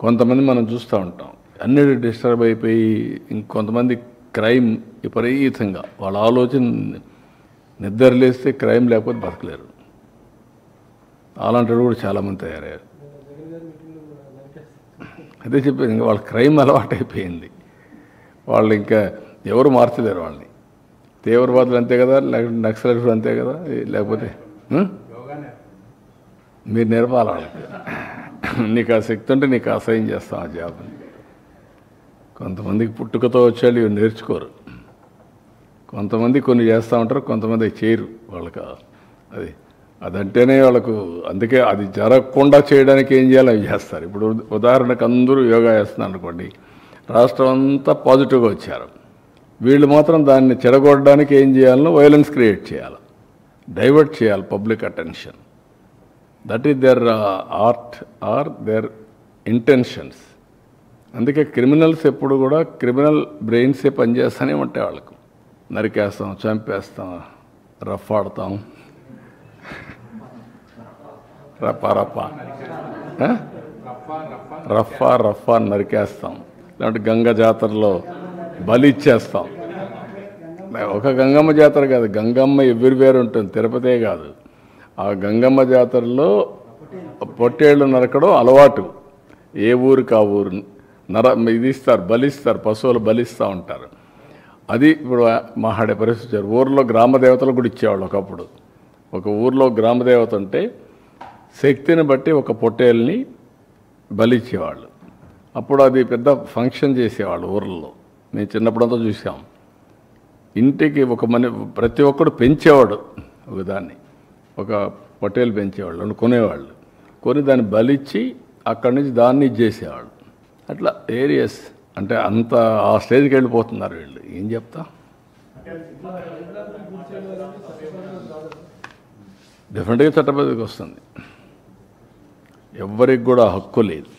కొంతమంది మనం చూస్తూ ఉంటాం, అన్నిటి డిస్టర్బ్ అయిపోయి ఇంకొంతమంది క్రైమ్ విపరీతంగా వాళ్ళ ఆలోచన నిద్రలేస్తే క్రైమ్ లేకపోతే బతకలేరు. అలాంటి కూడా చాలామంది తయారయ్యారు. అదే చెప్పేది, ఇంకా వాళ్ళ క్రైమ్ అలవాటు అయిపోయింది. వాళ్ళు ఇంకా ఎవరు మార్చలేరు వాళ్ళని. తీవ్రవాదులు అంతే కదా, లేకపోతే నక్సలైట్లు అంతే కదా, లేకపోతే మీరు నేర్పాలి వాళ్ళకి. నీకు ఆ శక్తి ఉంటే నీకు అసహ్యం చేస్తాం ఆ జాబ్ని. కొంతమందికి పుట్టుకతో వచ్చేళ్ళు ఇవి నేర్చుకోరు. కొంతమంది కొన్ని చేస్తూ ఉంటారు, కొంతమంది చేయరు. వాళ్ళకి అదంటేనే వాళ్ళకు, అందుకే అది జరగకుండా చేయడానికి ఏం చేయాలో అవి చేస్తారు. ఇప్పుడు ఉదాహరణకు అందరూ యోగా చేస్తున్నారు అనుకోండి, రాష్ట్రం అంతా పాజిటివ్గా వచ్చారు. వీళ్ళు మాత్రం దాన్ని చెడగొట్టడానికి ఏం చేయాలో వైలెన్స్ క్రియేట్ చేయాలి, డైవర్ట్ చేయాలి public attention. That is their art or their intentions. అందుకే క్రిమినల్స్ ఎప్పుడు కూడా క్రిమినల్ బ్రెయిన్సే పనిచేస్తూనే ఉంటాయి. వాళ్ళకు నరికేస్తాం, చంపేస్తాం, రఫ్ ఆడతాం, రఫా నరికేస్తాం. లేదంటే గంగ జాతరలో బలి ఇచ్చేస్తాం. ఒక గంగమ్మ జాతర కాదు, గంగమ్మ ఎవ్రీవేర్ ఉంటుంది, తిరుపతే కాదు. ఆ గంగమ్మ జాతరలో పొట్టేళ్ళు నరకడం అలవాటు. ఏ ఊరికి ఆ ఊరు ఇది ఇస్తారు, బలిస్తారు, పశువులు బలిస్తూ ఉంటారు. అది ఇప్పుడు మాట్లాడే పరిస్థితి. ఊర్లో గ్రామదేవతలు కూడా ఇచ్చేవాళ్ళు ఒకప్పుడు. ఒక ఊర్లో గ్రామదేవత ఉంటే శక్తిని బట్టి ఒక పొట్టేల్ని బలిచ్చేవాళ్ళు. అప్పుడు అది పెద్ద ఫంక్షన్ చేసేవాళ్ళు ఊర్లలో. మేము చిన్నప్పుడంతా చూసాం. ఇంటికి ప్రతి ఒక్కడు పెంచేవాడు ఒకదాన్ని, ఒక పొట్టేలు పెంచేవాళ్ళు, కొనేవాళ్ళు. కొని దాన్ని బలిచ్చి అక్కడి నుంచి దాన్ని ఇచ్చేసేవాళ్ళు. అట్లా ఏరియస్ అంటే అంత ఆ స్టేజ్కి వెళ్ళిపోతున్నారు వీళ్ళు. ఏం చెప్తా, డెఫినెట్గా చట్టబద్ధకి వస్తుంది. ఎవ్వరికి కూడా హక్కు లేదు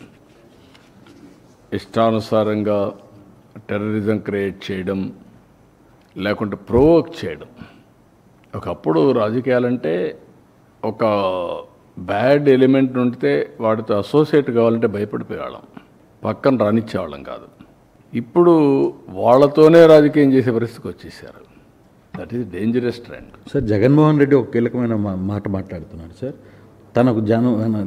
ఇష్టానుసారంగా టెర్రరిజం క్రియేట్ చేయడం, లేకుంటే ప్రొవోక్ చేయడం. ఒకప్పుడు రాజకీయాలంటే ఒక బ్యాడ్ ఎలిమెంట్ ఉంటే వాటితో అసోసియేట్ కావాలంటే భయపడిపోయేవాళ్ళం, పక్కన రానిచ్చేవాళ్ళం కాదు. ఇప్పుడు వాళ్ళతోనే రాజకీయం చేసే పరిస్థితికి వచ్చేసారు. That is dangerous trend. Sir, Jaganmohan Reddy ఒక కీలకమైన మాట మాట్లాడుతున్నారు సార్.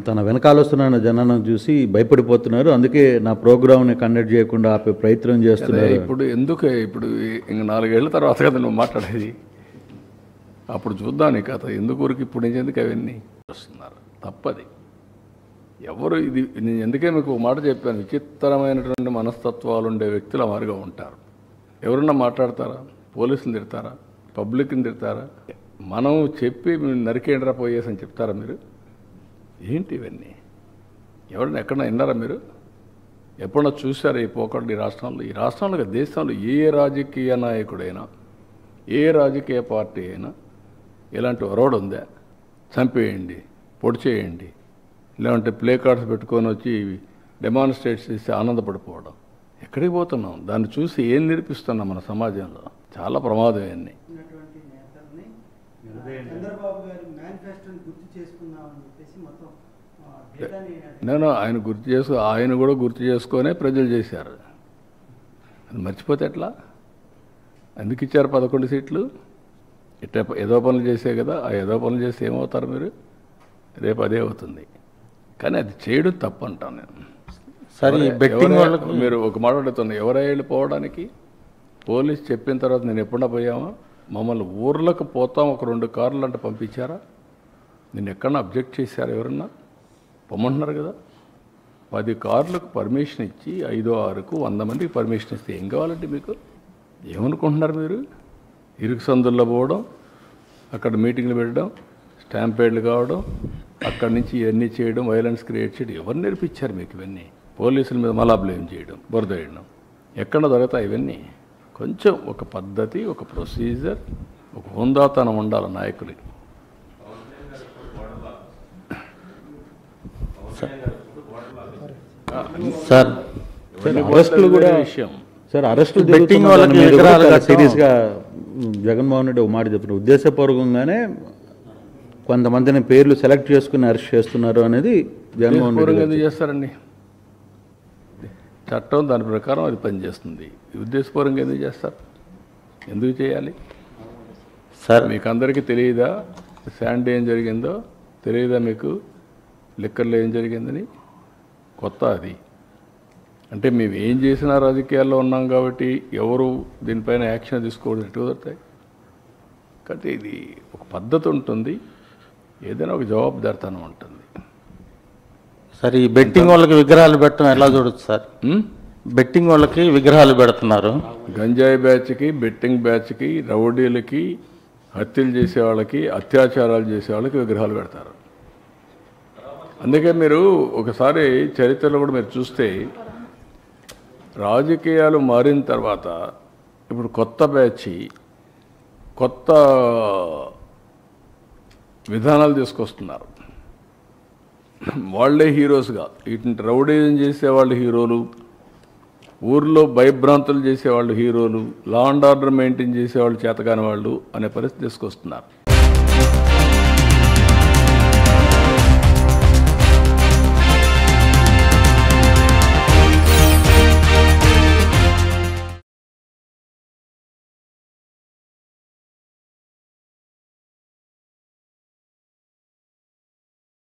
తన వెనకాల వస్తున్న జనాన్ని చూసి భయపడిపోతున్నారు, అందుకే నా ప్రోగ్రామ్ని కండక్ట్ చేయకుండా ఆపే ప్రయత్నం చేస్తున్నారు. ఇప్పుడు ఎందుకు, ఇప్పుడు ఇంక 4 ఏళ్ల తర్వాత కదా నువ్వు మాట్లాడేది. అప్పుడు చూద్దాం నీ కథ. ఎందుకు ఇప్పుడు నుంచి ఎందుకు అవన్నీ వస్తున్నారు, తప్పది. ఎవరు ఇది నేను ఎందుకే మీకు ఒక మాట చెప్పాను, విచిత్రమైనటువంటి మనస్తత్వాలు ఉండే వ్యక్తులు మారిగా ఉంటారు. ఎవరన్నా మాట్లాడతారా? పోలీసులు తిడతారా? పబ్లిక్ని తిడతారా? మనం చెప్పి నరికేండ్రా పోయేసి అని చెప్తారా మీరు? ఏంటి ఇవన్నీ? ఎవరైనా ఎక్కడన్నా విన్నారా మీరు? ఎప్పుడన్నా చూసారా ఈ పోకడలు? ఈ రాష్ట్రంలో దేశంలో ఏ రాజకీయ నాయకుడైనా, ఏ రాజకీయ పార్టీ అయినా ఇలాంటి ఒరవడు ఉందా? చంపేయండి, పొడి చేయండి, లేదంటే ప్లే కార్డ్స్ పెట్టుకొని వచ్చి డెమాన్స్ట్రేట్ చేసి ఆనందపడిపోవడం. ఎక్కడికి పోతున్నాం? దాన్ని చూసి ఏం నేర్పిస్తున్నాం మన సమాజంలో? చాలా ప్రమాదం ఇవన్నీ. నేను ఆయన కూడా గుర్తు చేసుకొనే ప్రజలు చేశారు. అది మర్చిపోతే ఎట్లా? ఎందుకు ఇచ్చారు 11 సీట్లు? ఇట్లా ఏదో పనులు చేసే కదా. ఆ ఏదో పనులు చేస్తే ఏమవుతారు మీరు? రేపు అదే అవుతుంది. కానీ అది చేయడం తప్పు అంటాను నేను. సరే, మీరు ఒక మాట అడుగుతున్నా, ఎవరై వెళ్ళిపోవడానికి? పోలీస్ చెప్పిన తర్వాత నేను ఎప్పుడన్నా పోయామా? మమ్మల్ని ఊర్లకు పోతాం ఒక 2 కార్లు అంటే పంపించారా? నేను ఎక్కడన్నా అబ్జెక్ట్ చేశారా? ఎవరన్నా పొమ్మంటున్నారు కదా. 10 కార్లకు పర్మిషన్ ఇచ్చి 5, 6కు 100 మందికి పర్మిషన్ ఇస్తే ఏం కావాలంటే మీకు? ఏమనుకుంటున్నారు మీరు? ఇరుకు సందుల్లో పోవడం, అక్కడ మీటింగ్లు పెట్టడం, స్టాంపేడ్లు కావడం, అక్కడి నుంచి ఇవన్నీ చేయడం, వైలెన్స్ క్రియేట్ చేయడం. ఎవరు నేర్పించారు మీకు ఇవన్నీ? పోలీసుల మీద మళ్ళా బ్లేమ్ చేయడం, బురద వేయడం. ఎక్కడ దొరుకుతాయి ఇవన్నీ? కొంచెం ఒక పద్ధతి, ఒక ప్రొసీజర్, ఒక హుందాతనం ఉండాలి నాయకుడికి. సార్, అరెస్టులు కూడా విషయం సార్. అరెస్టులు బెట్టింగ్ వాళ్ళకి సీరియస్గా జగన్మోహన్ రెడ్డి ఒక మాట చెప్తున్నారు, ఉద్దేశపూర్వకంగానే కొంతమందిని పేర్లు సెలెక్ట్ చేసుకుని అరెస్ట్ చేస్తున్నారు అనేది జగన్మోహన్ రెడ్డి ఎందుకు చేస్తారండి? చట్టం దాని ప్రకారం అది పనిచేస్తుంది. ఉద్దేశపూర్వకంగా ఎందుకు చేస్తారు? ఎందుకు చేయాలి? సార్ మీకు అందరికీ తెలియదా శాండ్ ఏం జరిగిందో? తెలియదా మీకు లిక్కర్లో ఏం జరిగిందని? కొత్త అది. అంటే మేము ఏం చేసినా రాజకీయాల్లో ఉన్నాం కాబట్టి ఎవరు దీనిపైన యాక్షన్ తీసుకోవడం ఎటు కుదురుతాయి? కాబట్టి ఇది ఒక పద్ధతి ఉంటుంది, ఏదైనా ఒక జవాబుదారితనం ఉంటుంది. సార్ ఈ బెట్టింగ్ వాళ్ళకి విగ్రహాలు పెట్టడం ఎలా చూడొచ్చు సార్? బెట్టింగ్ వాళ్ళకి విగ్రహాలు పెడుతున్నారు. గంజాయి బ్యాచ్కి, బెట్టింగ్ బ్యాచ్కి, రౌడీలకి, హత్యలు చేసే వాళ్ళకి, అత్యాచారాలు చేసే వాళ్ళకి విగ్రహాలు పెడతారు. అందుకే మీరు ఒకసారి చరిత్రలో కూడా మీరు చూస్తే రాజకీయాలు మారిన తర్వాత ఇప్పుడు కొత్త బ్యాచ్ కొత్త విధానాలు తీసుకొస్తున్నారు. వాళ్ళే హీరోస్గా, ఇటు రౌడీజం చేసేవాళ్ళు హీరోలు, ఊర్లో భయభ్రాంతులు చేసేవాళ్ళు హీరోలు, లా అండ్ ఆర్డర్ మెయింటైన్ చేసేవాళ్ళు చేతకాని వాళ్ళు అనే పరిస్థితి తీసుకొస్తున్నారు.